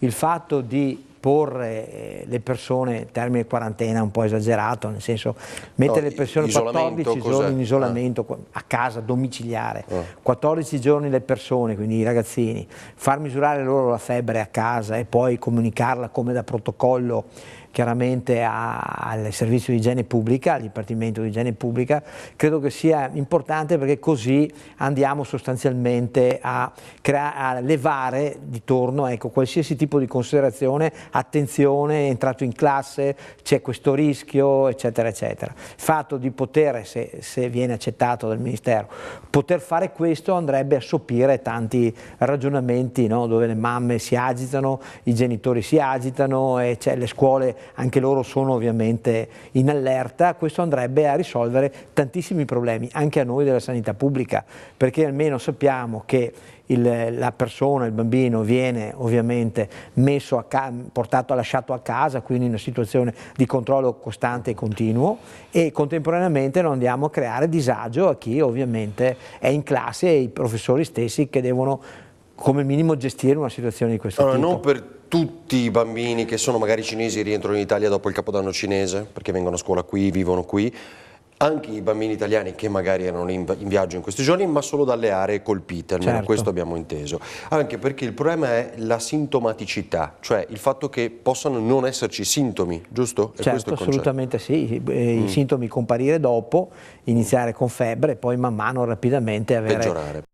il fatto di porre le persone, termine quarantena un po' esagerato, nel senso mettere le persone 14 giorni in isolamento a casa, domiciliare, 14 giorni le persone, quindi i ragazzini, far misurare loro la febbre a casa e poi comunicarla come da protocollo chiaramente al servizio di igiene pubblica, al Dipartimento di Igiene Pubblica, credo che sia importante perché così andiamo sostanzialmente a levare di torno, ecco, qualsiasi tipo di considerazione, attenzione, è entrato in classe, c'è questo rischio, eccetera, eccetera. Il fatto di poter, se viene accettato dal Ministero, poter fare questo andrebbe a sopire tanti ragionamenti, no? Dove le mamme si agitano, i genitori si agitano e le scuole anche loro sono ovviamente in allerta. Questo andrebbe a risolvere tantissimi problemi anche a noi della sanità pubblica, perché almeno sappiamo che la persona, il bambino viene ovviamente lasciato a casa, quindi in una situazione di controllo costante e continuo, e contemporaneamente non andiamo a creare disagio a chi ovviamente è in classe e i professori stessi che devono come minimo gestire una situazione di questo tipo. Non per tutti i bambini che sono magari cinesi e rientrano in Italia dopo il Capodanno cinese, perché vengono a scuola qui, vivono qui, anche i bambini italiani che magari erano in viaggio in questi giorni, ma solo dalle aree colpite, almeno questo abbiamo inteso. Anche perché il problema è la sintomaticità, cioè il fatto che possano non esserci sintomi, giusto? È questo il concetto? Assolutamente sì, i sintomi comparire dopo, iniziare con febbre e poi man mano rapidamente avere